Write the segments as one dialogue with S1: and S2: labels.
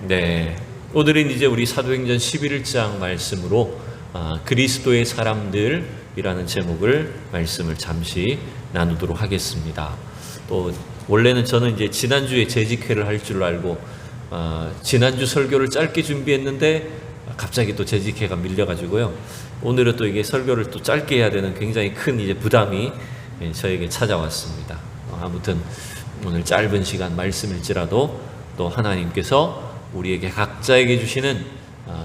S1: 네, 오늘은 이제 우리 사도행전 11장 말씀으로 그리스도의 사람들이라는 제목을 말씀을 잠시 나누도록 하겠습니다. 또 원래는 저는 이제 지난주에 재직회를 할 줄 알고 지난주 설교를 짧게 준비했는데 갑자기 또 재직회가 밀려가지고요. 오늘은 또 이게 설교를 또 짧게 해야 되는 굉장히 큰 이제 부담이 저에게 찾아왔습니다. 아무튼 오늘 짧은 시간 말씀일지라도 또 하나님께서 우리에게 각자에게 주시는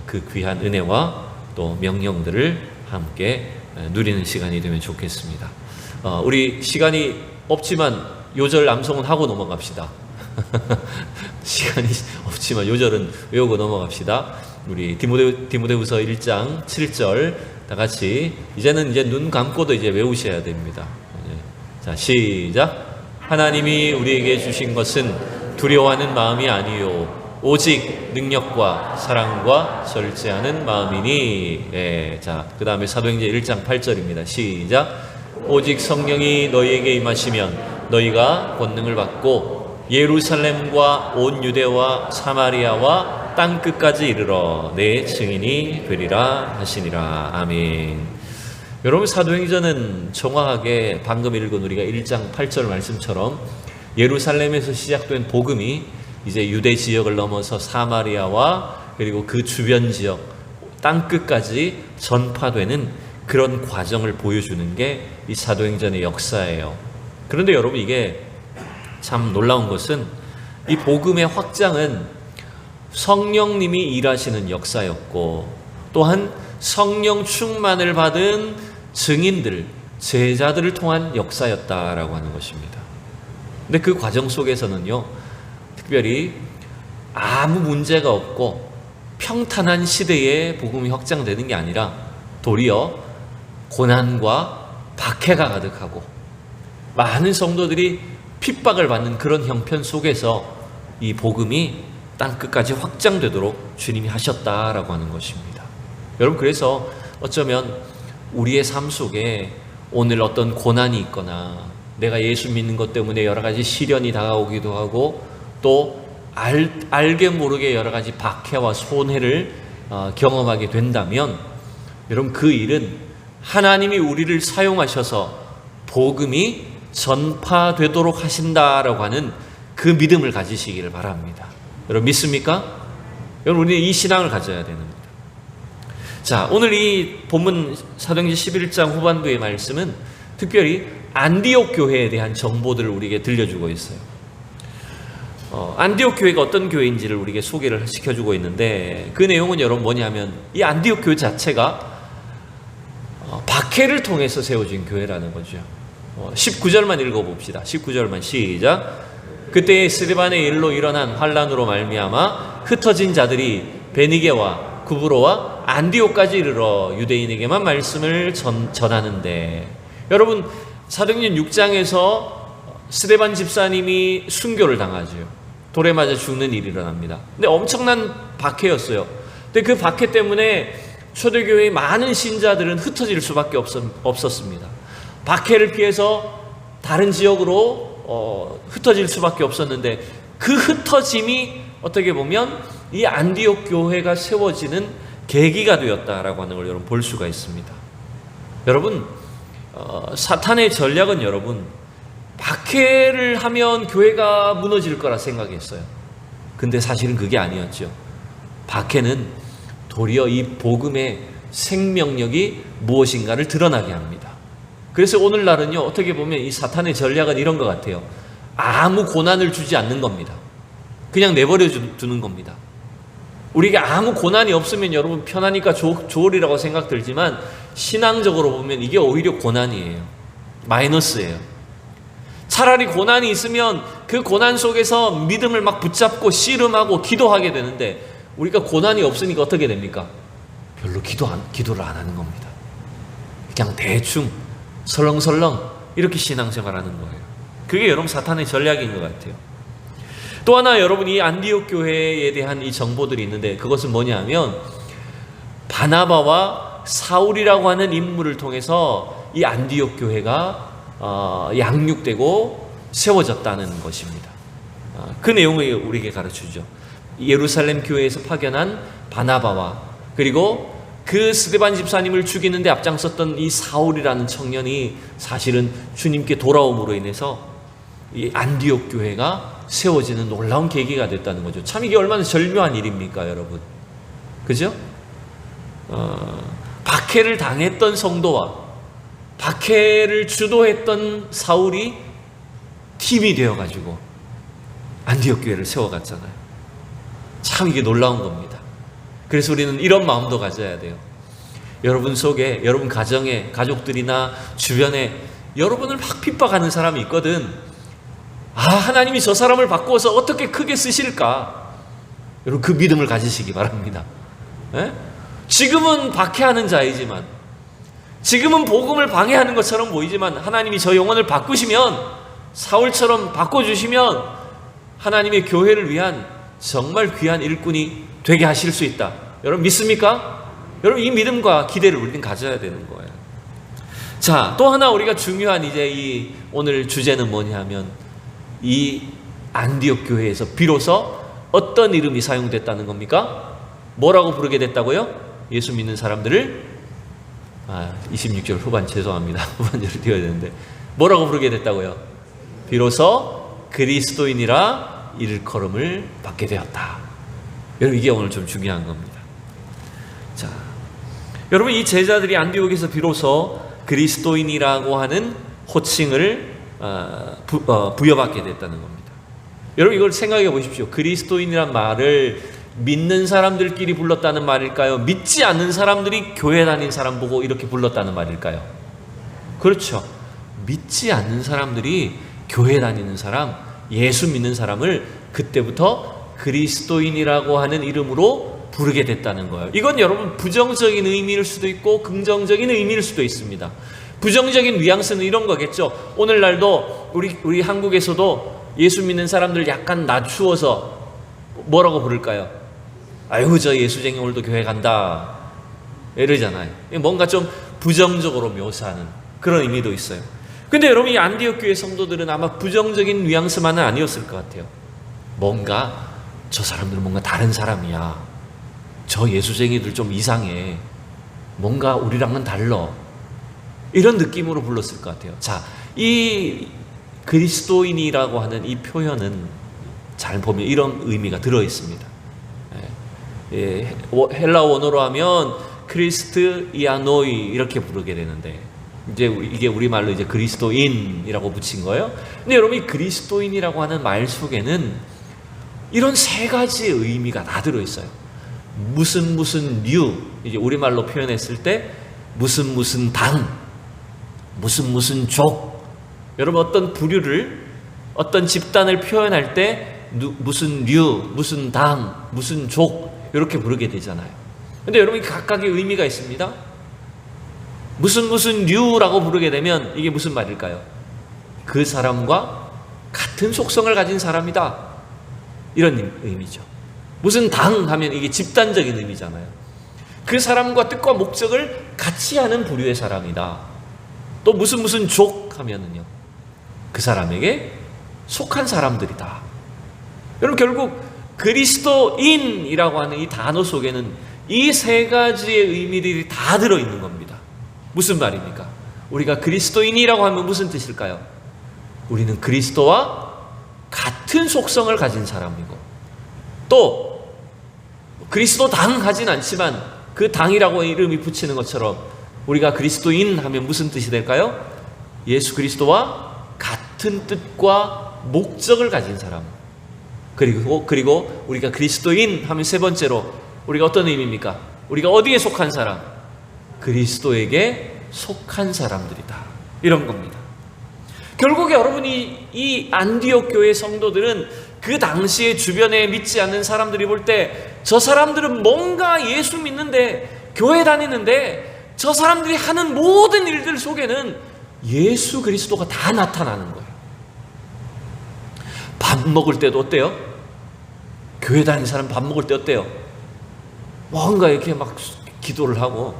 S1: 그 귀한 은혜와 또 명령들을 함께 누리는 시간이 되면 좋겠습니다. 우리 시간이 없지만 요절 암송은 하고 넘어갑시다. 시간이 없지만 요절은 외우고 넘어갑시다. 우리 디모데후서 1장 7절 다 같이 이제는 눈 감고도 이제 외우셔야 됩니다. 자, 시작. 하나님이 우리에게 주신 것은 두려워하는 마음이 아니요 오직 능력과 사랑과 절제하는 마음이니. 자, 그 다음에 사도행전 1장 8절입니다. 시작. 오직 성령이 너희에게 임하시면 너희가 권능을 받고 예루살렘과 온 유대와 사마리아와 땅끝까지 이르러 내 증인이 되리라 하시니라. 아멘. 여러분, 사도행전은 정확하게 방금 읽은 우리가 1장 8절 말씀처럼 예루살렘에서 시작된 복음이 이제 유대 지역을 넘어서 사마리아와 그리고 그 주변 지역 땅끝까지 전파되는 그런 과정을 보여주는 게 이 사도행전의 역사예요. 그런데 여러분, 이게 참 놀라운 것은 이 복음의 확장은 성령님이 일하시는 역사였고 또한 성령 충만을 받은 증인들, 제자들을 통한 역사였다라고 하는 것입니다. 근데 그 과정 속에서는요, 특별히 아무 문제가 없고 평탄한 시대에 복음이 확장되는 게 아니라 도리어 고난과 박해가 가득하고 많은 성도들이 핍박을 받는 그런 형편 속에서 이 복음이 땅끝까지 확장되도록 주님이 하셨다라고 하는 것입니다. 여러분, 그래서 어쩌면 우리의 삶 속에 오늘 어떤 고난이 있거나 내가 예수 믿는 것 때문에 여러 가지 시련이 다가오기도 하고 또 알게 모르게 여러 가지 박해와 손해를 경험하게 된다면 여러분, 그 일은 하나님이 우리를 사용하셔서 복음이 전파되도록 하신다라고 하는 그 믿음을 가지시기를 바랍니다. 여러분, 믿습니까? 여러분, 우리는 이 신앙을 가져야 되는 겁니다. 자, 오늘 이 본문 사도행전 11장 후반부의 말씀은 특별히 안디옥 교회에 대한 정보들을 우리에게 들려주고 있어요. 안디옥 교회가 어떤 교회인지를 우리에게 소개를 시켜주고 있는데 그 내용은 여러분 뭐냐면 이 안디옥 교회 자체가 박해를 통해서 세워진 교회라는 거죠. 19절만 읽어봅시다. 19절만 시작. 그때 스데반의 일로 일어난 환란으로 말미암아 흩어진 자들이 베니게와 구브로와 안디옥까지 이르러 유대인에게만 말씀을 전하는데, 여러분, 사도행전 6장에서 스데반 집사님이 순교를 당하죠. 돌에 맞아 죽는 일이 일어납니다. 근데 엄청난 박해였어요. 근데 그 박해 때문에 초대교회의 많은 신자들은 흩어질 수밖에 없었습니다. 박해를 피해서 다른 지역으로 흩어질 수밖에 없었는데 그 흩어짐이 어떻게 보면 이 안디옥 교회가 세워지는 계기가 되었다라고 하는 걸 여러분 볼 수가 있습니다. 여러분, 사탄의 전략은 여러분 박해를 하면 교회가 무너질 거라 생각했어요. 근데 사실은 그게 아니었죠. 박해는 도리어 이 복음의 생명력이 무엇인가를 드러나게 합니다. 그래서 오늘날은요, 어떻게 보면 이 사탄의 전략은 이런 것 같아요. 아무 고난을 주지 않는 겁니다. 그냥 내버려 두는 겁니다. 우리에게 아무 고난이 없으면 여러분 편하니까 좋으리라고 생각 들지만 신앙적으로 보면 이게 오히려 고난이에요. 마이너스예요. 차라리 고난이 있으면 그 고난 속에서 믿음을 막 붙잡고 씨름하고 기도하게 되는데 우리가 고난이 없으니까 어떻게 됩니까? 별로 기도를 안 하는 겁니다. 그냥 대충 설렁설렁 이렇게 신앙생활하는 거예요. 그게 여러분 사탄의 전략인 것 같아요. 또 하나 여러분, 이 안디옥 교회에 대한 이 정보들이 있는데 그것은 뭐냐면 바나바와 사울이라고 하는 인물을 통해서 이 안디옥 교회가 양육되고 세워졌다는 것입니다. 그 내용을 우리에게 가르쳐주죠. 예루살렘 교회에서 파견한 바나바와 그리고 그 스데반 집사님을 죽이는데 앞장섰던 이 사울이라는 청년이 사실은 주님께 돌아옴으로 인해서 이 안디옥 교회가 세워지는 놀라운 계기가 됐다는 거죠. 참 이게 얼마나 절묘한 일입니까, 여러분? 그죠? 박해를 당했던 성도와 박해를 주도했던 사울이 팀이 되어가지고 안디옥 교회를 세워갔잖아요. 참 이게 놀라운 겁니다. 그래서 우리는 이런 마음도 가져야 돼요. 여러분 속에, 여러분 가정에, 가족들이나 주변에 여러분을 막 핍박하는 사람이 있거든. 하나님이 저 사람을 바꾸어서 어떻게 크게 쓰실까? 여러분 그 믿음을 가지시기 바랍니다. 지금은 박해하는 자이지만, 지금은 복음을 방해하는 것처럼 보이지만 하나님이 저 영혼을 바꾸시면, 사울처럼 바꿔주시면 하나님의 교회를 위한 정말 귀한 일꾼이 되게 하실 수 있다. 여러분 믿습니까? 여러분 이 믿음과 기대를 우리는 가져야 되는 거예요. 자, 또 하나 우리가 중요한 이제 이 오늘 주제는 뭐냐면 이 안디옥 교회에서 비로소 어떤 이름이 사용됐다는 겁니까? 뭐라고 부르게 됐다고요? 예수 믿는 사람들을 26절 후반 죄송합니다. 후반절을 띄워야 되는데 뭐라고 부르게 됐다고요? 비로소 그리스도인이라 일컬음을 받게 되었다. 여러분 이게 오늘 좀 중요한 겁니다. 자, 여러분 이 제자들이 안디옥에서 비로소 그리스도인이라고 하는 호칭을 부여받게 됐다는 겁니다. 여러분 이걸 생각해 보십시오. 그리스도인이란 말을 믿는 사람들끼리 불렀다는 말일까요? 믿지 않는 사람들이 교회 다닌 사람 보고 이렇게 불렀다는 말일까요? 그렇죠. 믿지 않는 사람들이 교회 다니는 사람, 예수 믿는 사람을 그때부터 그리스도인이라고 하는 이름으로 부르게 됐다는 거예요. 이건 여러분 부정적인 의미일 수도 있고 긍정적인 의미일 수도 있습니다. 부정적인 뉘앙스는 이런 거겠죠. 오늘날도 우리 한국에서도 예수 믿는 사람들 약간 낮추어서 뭐라고 부를까요? 아이고 저 예수쟁이 오늘도 교회 간다 이러잖아요. 뭔가 좀 부정적으로 묘사하는 그런 의미도 있어요. 근데 여러분 이 안디옥 교회 성도들은 아마 부정적인 뉘앙스만은 아니었을 것 같아요. 뭔가 저 사람들은 뭔가 다른 사람이야. 저 예수쟁이들 좀 이상해. 뭔가 우리랑은 달라. 이런 느낌으로 불렀을 것 같아요. 자, 이 그리스도인이라고 하는 이 표현은 잘 보면 이런 의미가 들어있습니다. 헬라 원어로 하면 크리스트이아노이 이렇게 부르게 되는데 이제 이게 우리말로 이제 그리스도인이라고 붙인 거예요. 근데 여러분 이 그리스도인이라고 하는 말 속에는 이런 세 가지의 의미가 다 들어있어요. 무슨 류, 이제 우리말로 표현했을 때 무슨 당, 무슨 족. 여러분 어떤 부류를, 어떤 집단을 표현할 때 무슨 류, 무슨 당, 무슨 족 이렇게 부르게 되잖아요. 근데 여러분 각각의 의미가 있습니다. 무슨 류라고 부르게 되면 이게 무슨 말일까요? 그 사람과 같은 속성을 가진 사람이다. 이런 의미죠. 무슨 당 하면 이게 집단적인 의미잖아요. 그 사람과 뜻과 목적을 같이 하는 부류의 사람이다. 또 무슨 족 하면은요, 그 사람에게 속한 사람들이다. 여러분 결국 그리스도인이라고 하는 이 단어 속에는 이 세 가지의 의미들이 다 들어있는 겁니다. 무슨 말입니까? 우리가 그리스도인이라고 하면 무슨 뜻일까요? 우리는 그리스도와 같은 속성을 가진 사람이고 또 그리스도 당 하진 않지만 그 당이라고 이름이 붙이는 것처럼 우리가 그리스도인 하면 무슨 뜻이 될까요? 예수 그리스도와 같은 뜻과 목적을 가진 사람. 그리고 우리가 그리스도인 하면 세 번째로 우리가 어떤 의미입니까? 우리가 어디에 속한 사람? 그리스도에게 속한 사람들이다. 이런 겁니다. 결국에 여러분이 이 안디옥 교회 성도들은 그 당시에 주변에 믿지 않는 사람들이 볼 때 저 사람들은 뭔가 예수 믿는데 교회 다니는데 저 사람들이 하는 모든 일들 속에는 예수 그리스도가 다 나타나는 거예요. 밥 먹을 때도 어때요? 교회 다니는 사람 밥 먹을 때 어때요? 뭔가 이렇게 막 기도를 하고,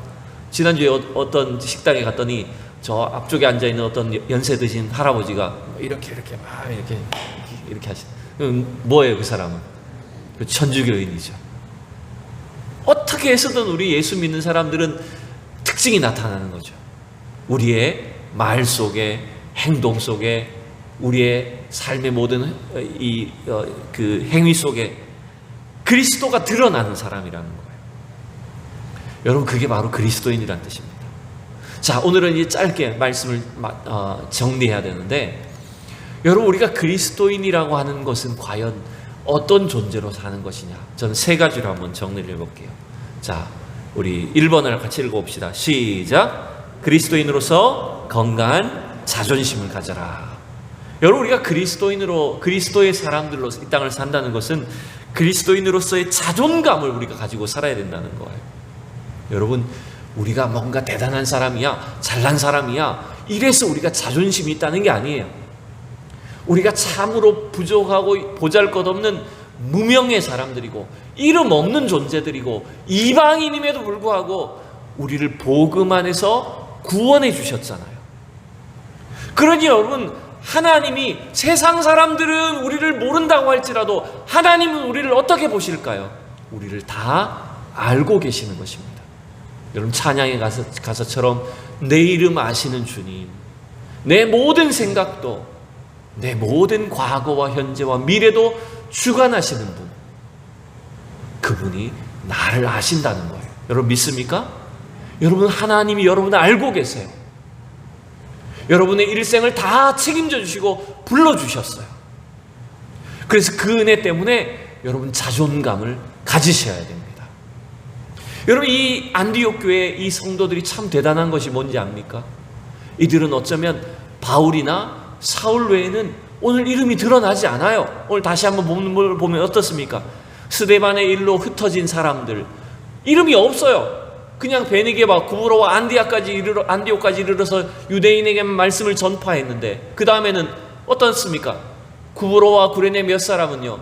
S1: 지난주에 어떤 식당에 갔더니 저 앞쪽에 앉아있는 어떤 연세 드신 할아버지가 이렇게 막 이렇게 하시. 뭐예요 그 사람은? 천주교인이죠. 어떻게 해서든 우리 예수 믿는 사람들은 특징이 나타나는 거죠. 우리의 말 속에, 행동 속에, 우리의 삶의 모든 그 행위 속에 그리스도가 드러나는 사람이라는 거예요. 여러분, 그게 바로 그리스도인이란 뜻입니다. 자, 오늘은 이제 짧게 말씀을 정리해야 되는데, 여러분, 우리가 그리스도인이라고 하는 것은 과연 어떤 존재로 사는 것이냐? 저는 세 가지로 한번 정리를 해볼게요. 자, 우리 1번을 같이 읽어봅시다. 시작. 그리스도인으로서 건강한 자존심을 가져라. 여러분, 우리가 그리스도의 사람들로 이 땅을 산다는 것은 그리스도인으로서의 자존감을 우리가 가지고 살아야 된다는 거예요. 여러분, 우리가 뭔가 대단한 사람이야, 잘난 사람이야, 이래서 우리가 자존심이 있다는 게 아니에요. 우리가 참으로 부족하고 보잘것없는 무명의 사람들이고 이름 없는 존재들이고 이방인임에도 불구하고 우리를 복음 안에서 구원해 주셨잖아요. 그러니 여러분, 하나님이 세상 사람들은 우리를 모른다고 할지라도 하나님은 우리를 어떻게 보실까요? 우리를 다 알고 계시는 것입니다. 여러분, 찬양의 가사처럼 내 이름 아시는 주님, 내 모든 생각도, 내 모든 과거와 현재와 미래도 주관하시는 분, 그분이 나를 아신다는 거예요. 여러분, 믿습니까? 여러분, 하나님이 여러분을 알고 계세요. 여러분의 일생을 다 책임져 주시고 불러주셨어요. 그래서 그 은혜 때문에 여러분 자존감을 가지셔야 됩니다. 여러분, 이 안디옥 교회 이 성도들이 참 대단한 것이 뭔지 압니까? 이들은 어쩌면 바울이나 사울 외에는 오늘 이름이 드러나지 않아요. 오늘 다시 한번 본문을 보면 어떻습니까? 스데반의 일로 흩어진 사람들, 이름이 없어요. 그냥 베니게와 구브로와 안디옥까지 이르러서 유대인에게 말씀을 전파했는데, 그 다음에는 어떻습니까? 구브로와 구레네 몇 사람은요,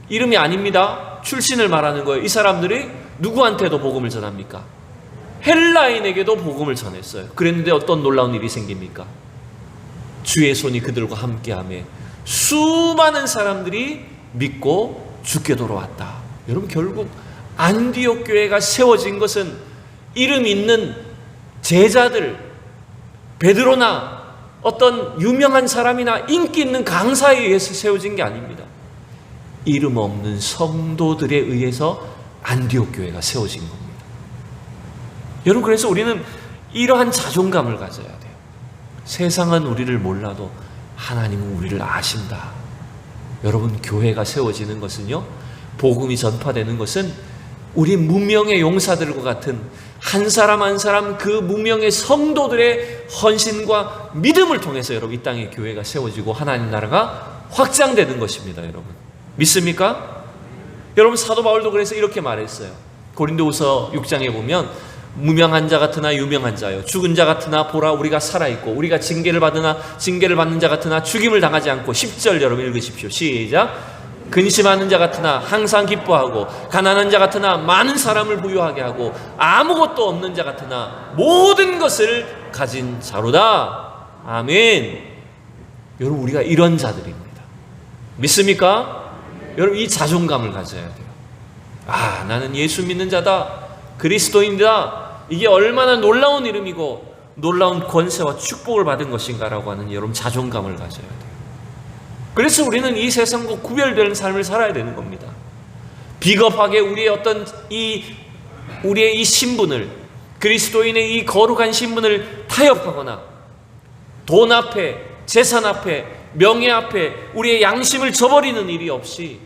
S1: 이름이 아닙니다. 출신을 말하는 거예요. 이 사람들이 누구한테도 복음을 전합니까? 헬라인에게도 복음을 전했어요. 그랬는데 어떤 놀라운 일이 생깁니까? 주의 손이 그들과 함께하며 수많은 사람들이 믿고 죽게 돌아왔다. 여러분, 결국 안디옥 교회가 세워진 것은 이름 있는 제자들, 베드로나 어떤 유명한 사람이나 인기 있는 강사에 의해서 세워진 게 아닙니다. 이름 없는 성도들에 의해서 안디옥 교회가 세워진 겁니다. 여러분, 그래서 우리는 이러한 자존감을 가져야 돼요. 세상은 우리를 몰라도 하나님은 우리를 아신다. 여러분, 교회가 세워지는 것은요, 복음이 전파되는 것은 우리 무명의 용사들과 같은 한 사람 한 사람 그 무명의 성도들의 헌신과 믿음을 통해서 여러분 이 땅에 교회가 세워지고 하나님 나라가 확장되는 것입니다. 여러분, 믿습니까? 여러분, 사도 바울도 그래서 이렇게 말했어요. 고린도후서 6장에 보면 무명한 자 같으나 유명한 자요, 죽은 자 같으나 보라 우리가 살아있고, 우리가 징계를 받는 자 같으나 죽임을 당하지 않고. 10절 여러분 읽으십시오. 시작. 근심하는 자 같으나 항상 기뻐하고, 가난한 자 같으나 많은 사람을 부유하게 하고, 아무것도 없는 자 같으나 모든 것을 가진 자로다. 아멘. 여러분, 우리가 이런 자들입니다. 믿습니까? 여러분, 이 자존감을 가져야 돼요. 아, 나는 예수 믿는 자다, 그리스도인이다. 이게 얼마나 놀라운 이름이고 놀라운 권세와 축복을 받은 것인가라고 하는 여러분 자존감을 가져야 돼요. 그래서 우리는 이 세상과 구별되는 삶을 살아야 되는 겁니다. 비겁하게 우리의 이 신분을, 그리스도인의 이 거룩한 신분을 타협하거나 돈 앞에, 재산 앞에, 명예 앞에 우리의 양심을 저버리는 일이 없이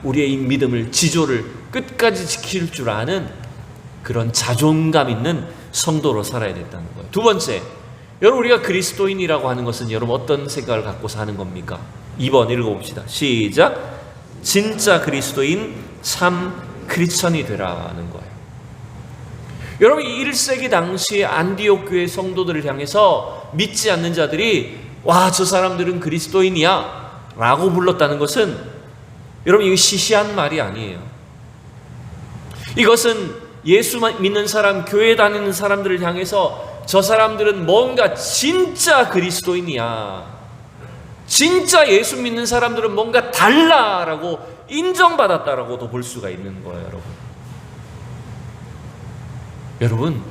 S1: 우리의 이 믿음을, 지조를 끝까지 지킬 줄 아는 그런 자존감 있는 성도로 살아야 된다는 거예요. 두 번째, 여러분, 우리가 그리스도인이라고 하는 것은 여러분 어떤 생각을 갖고 사는 겁니까? 2번 읽어봅시다. 시작. 진짜 그리스도인, 참 크리스천이 되라는 거예요. 여러분, 1세기 당시에 안디옥 교회 성도들을 향해서 믿지 않는 자들이 와, 저 사람들은 그리스도인이야 라고 불렀다는 것은 여러분, 이거 시시한 말이 아니에요. 이것은 예수 믿는 사람, 교회 다니는 사람들을 향해서 저 사람들은 뭔가 진짜 그리스도인이야, 진짜 예수 믿는 사람들은 뭔가 달라라고 인정받았다라고도 볼 수가 있는 거예요, 여러분. 여러분,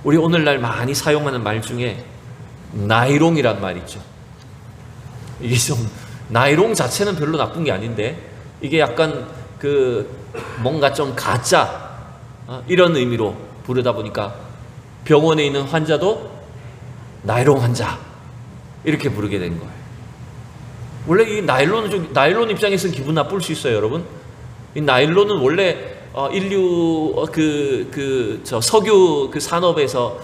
S1: 우리 오늘날 많이 사용하는 말 중에 나이롱이란 말이 있죠. 이게 좀 나이롱 자체는 별로 나쁜 게 아닌데 이게 약간 뭔가 좀 가짜 이런 의미로 부르다 보니까 병원에 있는 환자도 나이롱 환자 이렇게 부르게 된 거예요. 원래 이 나일론 입장에서는 기분 나쁠 수 있어요, 여러분. 이 나일론은 원래 인류 석유 산업에서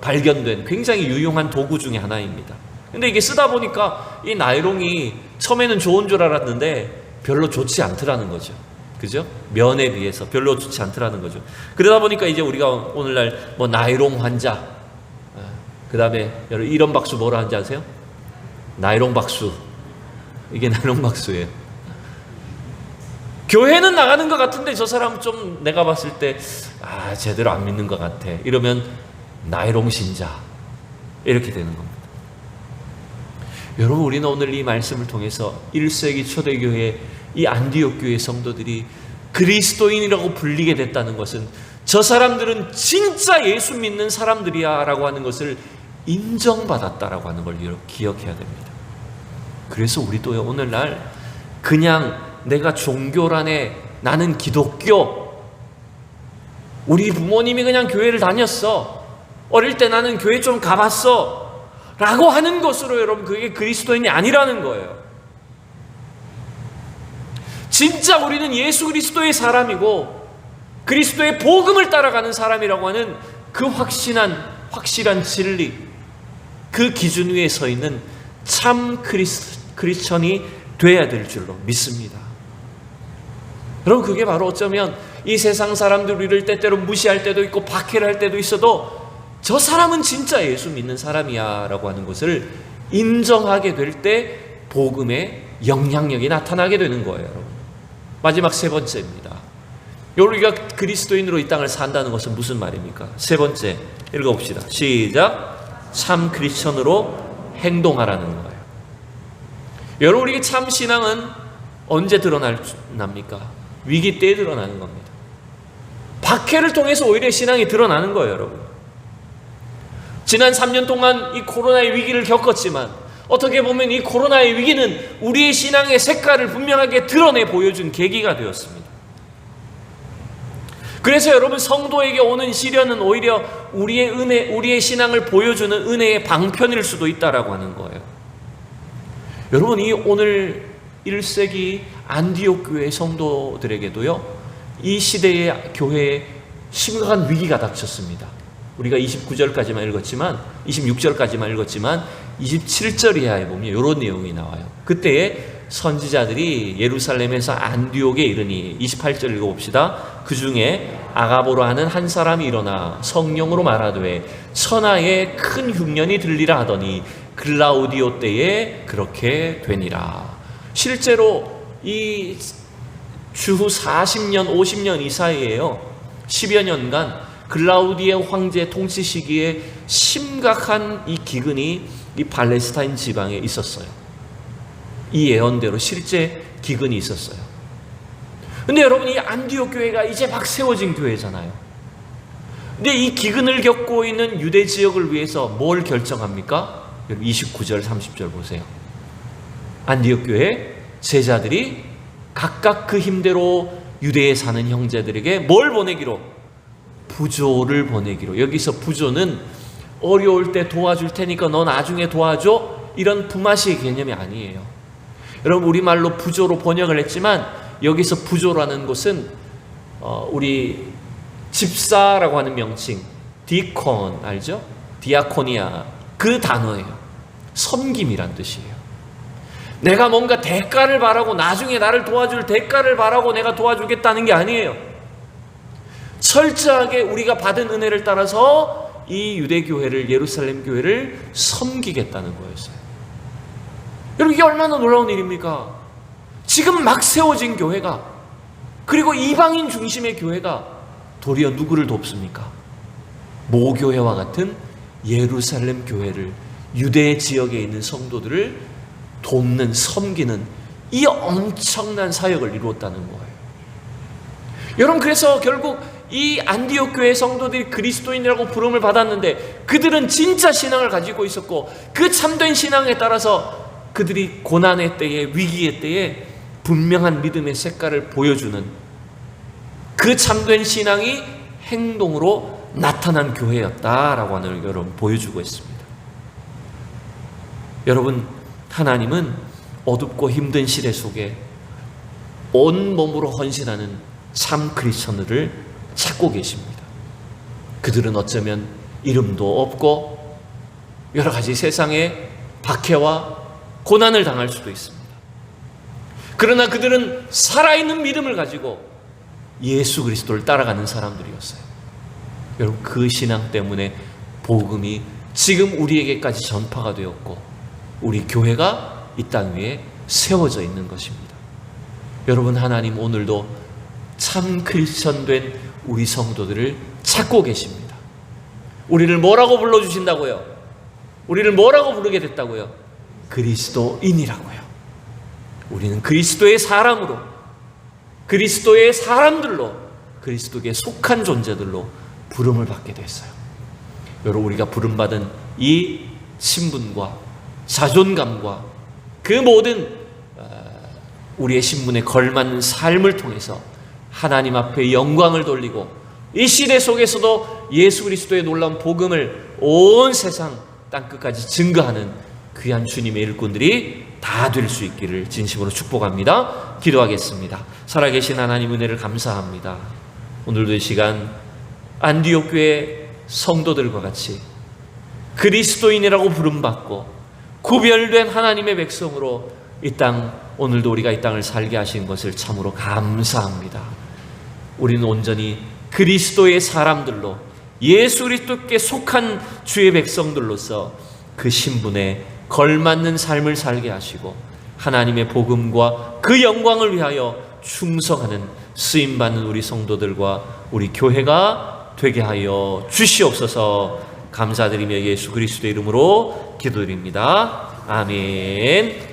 S1: 발견된 굉장히 유용한 도구 중에 하나입니다. 근데 이게 쓰다 보니까 이 나일론이 처음에는 좋은 줄 알았는데 별로 좋지 않더라는 거죠. 그죠? 면에 비해서 별로 좋지 않더라는 거죠. 그러다 보니까 이제 우리가 오늘날 뭐 나일론 환자, 그 다음에 여러분 이런 박수 뭐라 하는지 아세요? 나일론 박수. 이게 나일론 박수예요. 교회는 나가는 것 같은데 저 사람 좀 내가 봤을 때 제대로 안 믿는 것 같아. 이러면 나일론 신자 이렇게 되는 겁니다. 여러분, 우리는 오늘 이 말씀을 통해서 1세기 초대교회 이 안디옥 교회 성도들이 그리스도인이라고 불리게 됐다는 것은 저 사람들은 진짜 예수 믿는 사람들이야 라고 하는 것을 인정받았다라고 하는 걸 기억해야 됩니다. 그래서 우리도 오늘날 그냥 내가 종교란에 나는 기독교, 우리 부모님이 그냥 교회를 다녔어, 어릴 때 나는 교회 좀 가봤어 라고 하는 것으로 여러분 그게 그리스도인이 아니라는 거예요. 진짜 우리는 예수 그리스도의 사람이고 그리스도의 복음을 따라가는 사람이라고 하는 그 확실한 진리, 그 기준 위에 서 있는 참 크리스천이 돼야 될 줄로 믿습니다. 여러분, 그게 바로 어쩌면 이 세상 사람들 우리를 때때로 무시할 때도 있고 박해를 할 때도 있어도 저 사람은 진짜 예수 믿는 사람이야 라고 하는 것을 인정하게 될 때 복음의 영향력이 나타나게 되는 거예요, 여러분. 마지막 세 번째입니다. 우리가 그리스도인으로 이 땅을 산다는 것은 무슨 말입니까? 세 번째 읽어봅시다. 시작. 참 크리스천으로 행동하라는 거예요. 여러분, 우리의 참 신앙은 언제 드러납니까? 위기 때에 드러나는 겁니다. 박해를 통해서 오히려 신앙이 드러나는 거예요, 여러분. 지난 3년 동안 이 코로나의 위기를 겪었지만 어떻게 보면 이 코로나의 위기는 우리의 신앙의 색깔을 분명하게 드러내 보여준 계기가 되었습니다. 그래서 여러분, 성도에게 오는 시련은 오히려 우리의 신앙을 보여주는 은혜의 방편일 수도 있다라고 하는 거예요. 여러분, 이 오늘 1세기 안디옥 교회 성도들에게도요, 이 시대의 교회에 심각한 위기가 닥쳤습니다. 우리가 29절까지만 읽었지만 26절까지만 읽었지만 27절 이하에 보면 이런 내용이 나와요. 그때에 선지자들이 예루살렘에서 안디옥에 이르니 28절 읽어봅시다. 그 중에 아가보로 하는 한 사람이 일어나 성령으로 말하되 천하에 큰 흉년이 들리라 하더니 글라우디오 때에 그렇게 되니라. 실제로 이 주후 40년 50년 이 사이에요, 10여 년간 글라우디오 황제 통치 시기에 심각한 이 기근이 이 팔레스타인 지방에 있었어요. 이 예언대로 실제 기근이 있었어요. 근데 여러분, 이 안디옥 교회가 이제 막 세워진 교회잖아요. 근데 이 기근을 겪고 있는 유대 지역을 위해서 뭘 결정합니까? 여러분 29절 30절 보세요. 안디옥 교회 제자들이 각각 그 힘대로 유대에 사는 형제들에게 뭘 보내기로? 부조를 보내기로. 여기서 부조는 어려울 때 도와줄 테니까 너 나중에 도와줘, 이런 부마시의 개념이 아니에요. 여러분, 우리말로 부조로 번역을 했지만 여기서 부조라는 것은 우리 집사라고 하는 명칭, 디콘 알죠? 디아코니아, 그 단어예요. 섬김이란 뜻이에요. 내가 뭔가 대가를 바라고 나중에 나를 도와줄 대가를 바라고 내가 도와주겠다는 게 아니에요. 철저하게 우리가 받은 은혜를 따라서 이 유대교회를, 예루살렘 교회를 섬기겠다는 거였어요. 여러분, 이게 얼마나 놀라운 일입니까? 지금 막 세워진 교회가, 그리고 이방인 중심의 교회가 도리어 누구를 돕습니까? 모교회와 같은 예루살렘 교회를, 유대 지역에 있는 성도들을 돕는, 섬기는 이 엄청난 사역을 이루었다는 거예요. 여러분, 그래서 결국 이 안디옥 교회 성도들이 그리스도인이라고 부름을 받았는데 그들은 진짜 신앙을 가지고 있었고 그 참된 신앙에 따라서 그들이 고난의 때에, 위기의 때에 분명한 믿음의 색깔을 보여주는 그 참된 신앙이 행동으로 나타난 교회였다라고 하는 여러분 보여주고 있습니다. 여러분, 하나님은 어둡고 힘든 시대 속에 온몸으로 헌신하는 참 크리스천들을 찾고 계십니다. 그들은 어쩌면 이름도 없고 여러 가지 세상의 박해와 고난을 당할 수도 있습니다. 그러나 그들은 살아있는 믿음을 가지고 예수 그리스도를 따라가는 사람들이었어요. 여러분, 그 신앙 때문에 복음이 지금 우리에게까지 전파가 되었고 우리 교회가 이 땅 위에 세워져 있는 것입니다. 여러분, 하나님 오늘도 참 크리스천 된 우리 성도들을 찾고 계십니다. 우리를 뭐라고 불러주신다고요? 우리를 뭐라고 부르게 됐다고요? 그리스도인이라고요. 우리는 그리스도의 사람으로, 그리스도의 사람들로, 그리스도께 속한 존재들로 부름을 받게 됐어요. 여러분, 우리가 부름받은 이 신분과 자존감과 그 모든 우리의 신분에 걸맞는 삶을 통해서 하나님 앞에 영광을 돌리고 이 시대 속에서도 예수 그리스도의 놀라운 복음을 온 세상 땅끝까지 증거하는 귀한 주님의 일꾼들이 다 될 수 있기를 진심으로 축복합니다. 기도하겠습니다. 살아계신 하나님 은혜를 감사합니다. 오늘도 이 시간 안디옥 교회 성도들과 같이 그리스도인이라고 부름받고 구별된 하나님의 백성으로 이 땅, 오늘도 우리가 이 땅을 살게 하신 것을 참으로 감사합니다. 우리는 온전히 그리스도의 사람들로, 예수 그리스도께 속한 주의 백성들로서 그 신분에 걸맞는 삶을 살게 하시고 하나님의 복음과 그 영광을 위하여 충성하는 쓰임받는 우리 성도들과 우리 교회가 되게 하여 주시옵소서. 감사드리며 예수 그리스도의 이름으로 기도드립니다. 아멘.